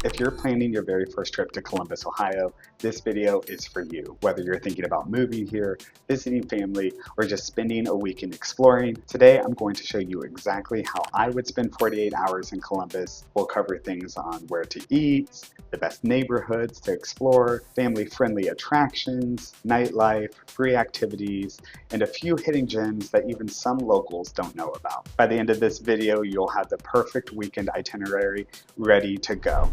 If you're planning your very first trip to Columbus, Ohio, this video is for you. Whether you're thinking about moving here, visiting family, or just spending a weekend exploring, today I'm going to show you exactly how I would spend 48 hours in Columbus. We'll cover things on where to eat, the best neighborhoods to explore, family-friendly attractions, nightlife, free activities, and a few hidden gems that even some locals don't know about. By the end of this video, you'll have the perfect weekend itinerary ready to go.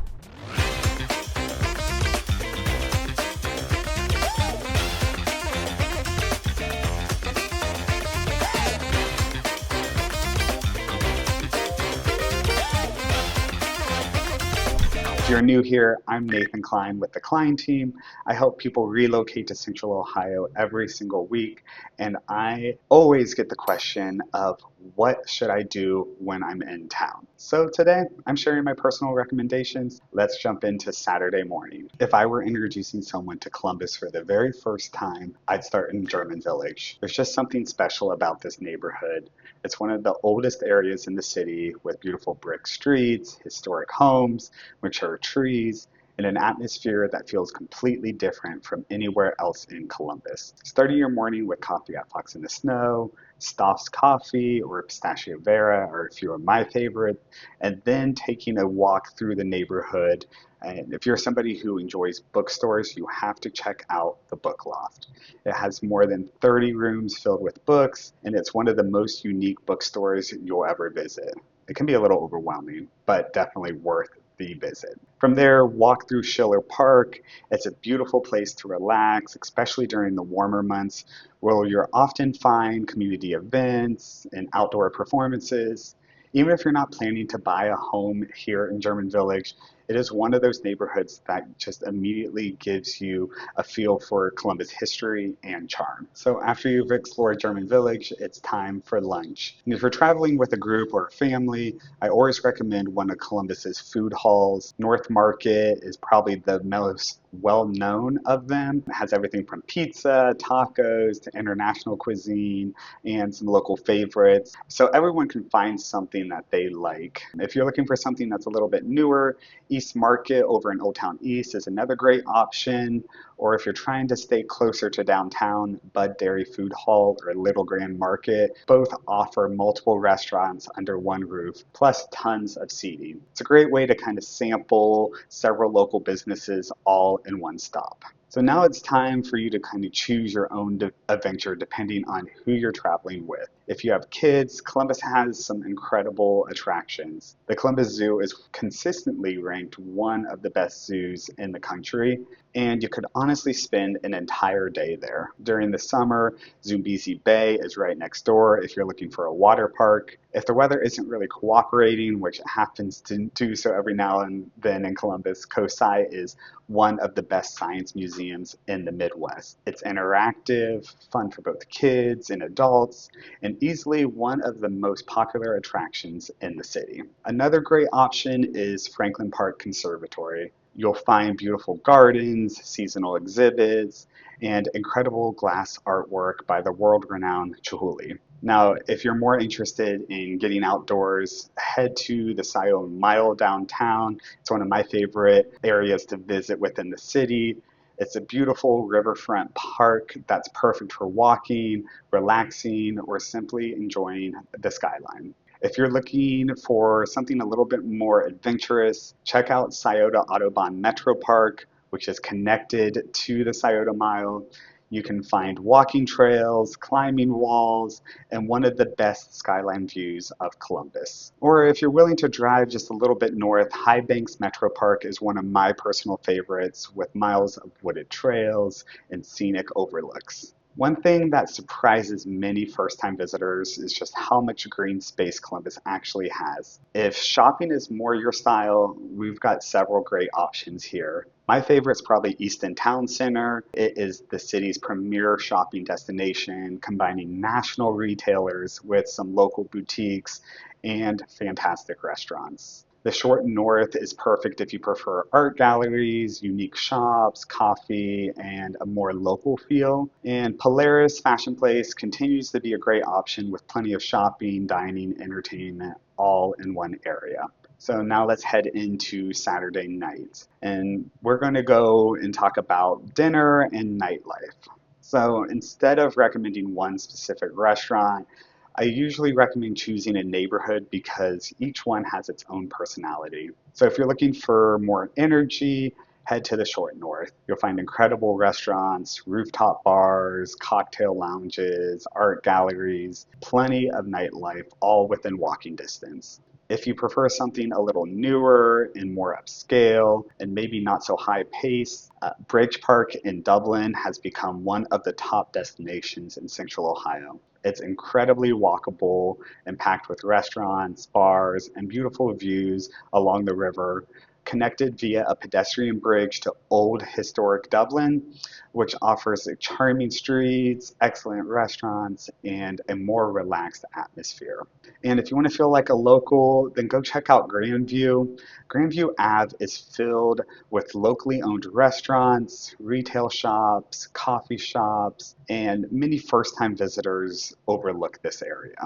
If you're new here, I'm Nathan Klein with the Klein team. I help people relocate to Central Ohio every single week, and I always get the question of what should I do when I'm in town? So today, I'm sharing my personal recommendations. Let's jump into Saturday morning. If I were introducing someone to Columbus for the very first time, I'd start in German Village. There's just something special about this neighborhood. It's one of the oldest areas in the city with beautiful brick streets, historic homes, mature trees, and an atmosphere that feels completely different from anywhere else in Columbus. Starting your morning with coffee at Fox in the Snow, Stoff's Coffee, or Pistachio Vera are a few of my favorites, and then taking a walk through the neighborhood. And if you're somebody who enjoys bookstores, you have to check out the Book Loft. It has more than 30 rooms filled with books, and it's one of the most unique bookstores you'll ever visit. It can be a little overwhelming, but definitely worth the visit. From there, walk through Schiller Park. It's a beautiful place to relax, especially during the warmer months, where you'll often find community events and outdoor performances. Even if you're not planning to buy a home here in German Village, it is one of those neighborhoods that just immediately gives you a feel for Columbus history and charm. So after you've explored German Village, it's time for lunch. And if you're traveling with a group or a family, I always recommend one of Columbus's food halls. North Market is probably the most well-known of them. It has everything from pizza, tacos, to international cuisine, and some local favorites. So everyone can find something that they like. If you're looking for something that's a little bit newer, East Market over in Old Town East is another great option. Or if you're trying to stay closer to downtown, Bud Dairy Food Hall or Little Grand Market both offer multiple restaurants under one roof, plus tons of seating. It's a great way to kind of sample several local businesses all in one stop. So now it's time for you to kind of choose your own adventure depending on who you're traveling with. If you have kids, Columbus has some incredible attractions. The Columbus Zoo is consistently ranked one of the best zoos in the country, and you could honestly spend an entire day there. During the summer, Zoombezi Bay is right next door if you're looking for a water park. If the weather isn't really cooperating, which it happens to do so every now and then in Columbus, COSI is one of the best science museums in the Midwest. It's interactive, fun for both kids and adults, and easily one of the most popular attractions in the city. Another great option is Franklin Park Conservatory. You'll find beautiful gardens, seasonal exhibits, and incredible glass artwork by the world-renowned Chihuly. Now, if you're more interested in getting outdoors, head to the Scioto Mile downtown. It's one of my favorite areas to visit within the city. It's a beautiful riverfront park that's perfect for walking, relaxing, or simply enjoying the skyline. If you're looking for something a little bit more adventurous, check out Scioto Autobahn Metro Park, which is connected to the Scioto Mile. You can find walking trails, climbing walls, and one of the best skyline views of Columbus. Or if you're willing to drive just a little bit north, High Banks Metro Park is one of my personal favorites with miles of wooded trails and scenic overlooks. One thing that surprises many first-time visitors is just how much green space Columbus actually has. If shopping is more your style, we've got several great options here. My favorite is probably Easton Town Center. It is the city's premier shopping destination, combining national retailers with some local boutiques and fantastic restaurants. The short north is perfect if you prefer art galleries, unique shops, coffee, and a more local feel. And Polaris Fashion Place continues to be a great option with plenty of shopping, dining, entertainment, all in one area. So now let's head into Saturday night. And we're going to go and talk about dinner and nightlife. So instead of recommending one specific restaurant, I usually recommend choosing a neighborhood because each one has its own personality. So if you're looking for more energy, head to the short north. You'll find incredible restaurants, rooftop bars, cocktail lounges, art galleries, plenty of nightlife, all within walking distance. If you prefer something a little newer and more upscale and maybe not so high pace, Bridge Park in Dublin has become one of the top destinations in Central Ohio. It's incredibly walkable and packed with restaurants, bars, and beautiful views along the river, connected via a pedestrian bridge to old historic Dublin, which offers charming streets, excellent restaurants, and a more relaxed atmosphere. And if you want to feel like a local, then go check out Grandview. Grandview Ave is filled with locally owned restaurants, retail shops, coffee shops, and many first time visitors overlook this area.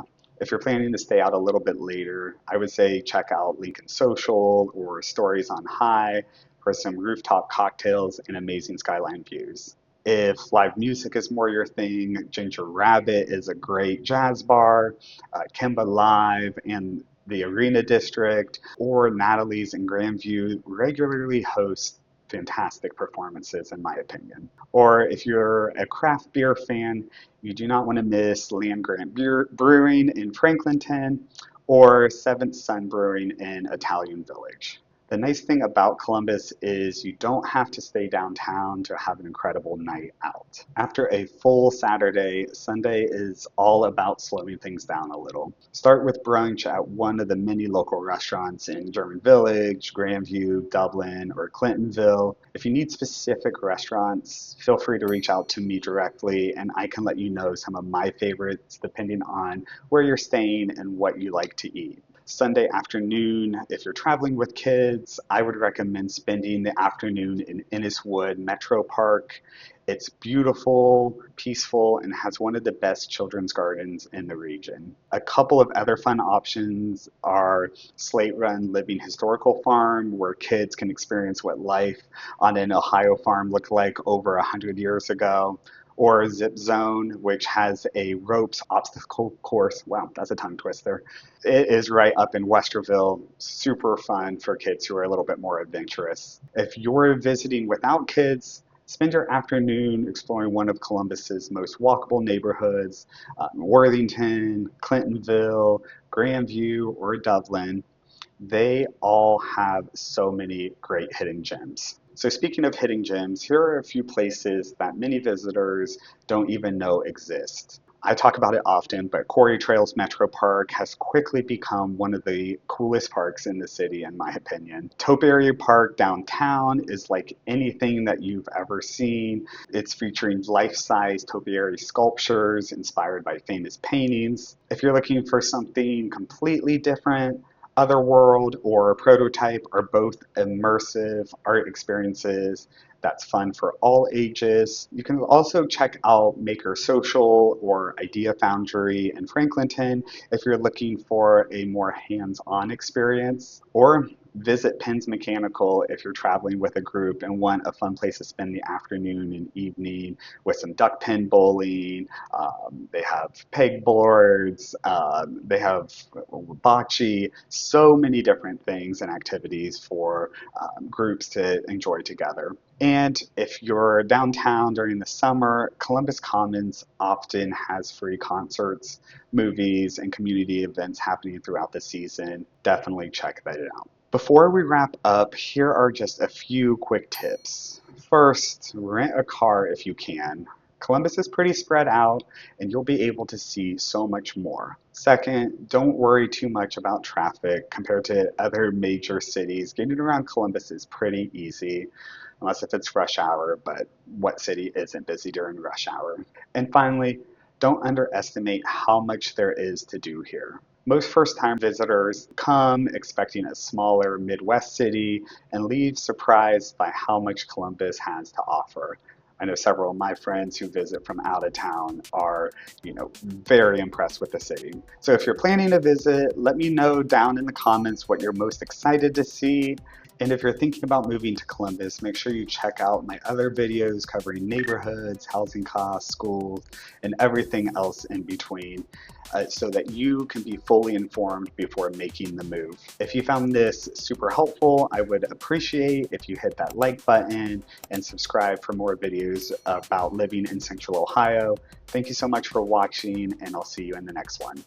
If you're planning to stay out a little bit later, I would say check out Lincoln Social or Stories on High for some rooftop cocktails and amazing skyline views. If live music is more your thing, Ginger Rabbit is a great jazz bar, Kimba Live and the Arena District, or Natalie's in Grandview regularly host fantastic performances, in my opinion. Or if you're a craft beer fan, you do not want to miss Land Grant Brewing in Franklinton or Seventh Sun Brewing in Italian Village. The nice thing about Columbus is you don't have to stay downtown to have an incredible night out. After a full Saturday, Sunday is all about slowing things down a little. Start with brunch at one of the many local restaurants in German Village, Grandview, Dublin, or Clintonville. If you need specific restaurants, feel free to reach out to me directly and I can let you know some of my favorites depending on where you're staying and what you like to eat. Sunday afternoon, if you're traveling with kids, I would recommend spending the afternoon in Inniswood Metro Park. It's beautiful, peaceful, and has one of the best children's gardens in the region. A couple of other fun options are Slate Run Living Historical Farm, where kids can experience what life on an Ohio farm looked like over 100 years ago, or Zip Zone, which has a ropes obstacle course. Wow, that's a tongue twister. It is right up in Westerville, super fun for kids who are a little bit more adventurous. If you're visiting without kids, spend your afternoon exploring one of Columbus's most walkable neighborhoods, Worthington, Clintonville, Grandview, or Dublin. They all have so many great hidden gems. So speaking of hidden gems, here are a few places that many visitors don't even know exist. I talk about it often, but Quarry Trails Metro Park has quickly become one of the coolest parks in the city, in my opinion. Topiary Park downtown is like anything that you've ever seen. It's featuring life-size topiary sculptures inspired by famous paintings. If you're looking for something completely different, Otherworld or Prototype are both immersive art experiences that's fun for all ages. You can also check out Maker Social or Idea Foundry in Franklinton if you're looking for a more hands-on experience, or visit Penn's Mechanical if you're traveling with a group and want a fun place to spend the afternoon and evening with some duck pin bowling. They have pegboards, they have bocce, so many different things and activities for groups to enjoy together. And if you're downtown during the summer, Columbus Commons often has free concerts, movies, and community events happening throughout the season. Definitely check that out. Before we wrap up, here are just a few quick tips. First, rent a car if you can. Columbus is pretty spread out and you'll be able to see so much more. Second, don't worry too much about traffic compared to other major cities. Getting around Columbus is pretty easy, unless if it's rush hour, but what city isn't busy during rush hour? And finally, don't underestimate how much there is to do here. Most first-time visitors come expecting a smaller Midwest city and leave surprised by how much Columbus has to offer. I know several of my friends who visit from out of town are, very impressed with the city. So if you're planning to visit, let me know down in the comments what you're most excited to see. And if you're thinking about moving to Columbus, make sure you check out my other videos covering neighborhoods, housing costs, schools, and everything else in between, so that you can be fully informed before making the move. If you found this super helpful, I would appreciate if you hit that like button and subscribe for more videos about living in Central Ohio. Thank you so much for watching, and I'll see you in the next one.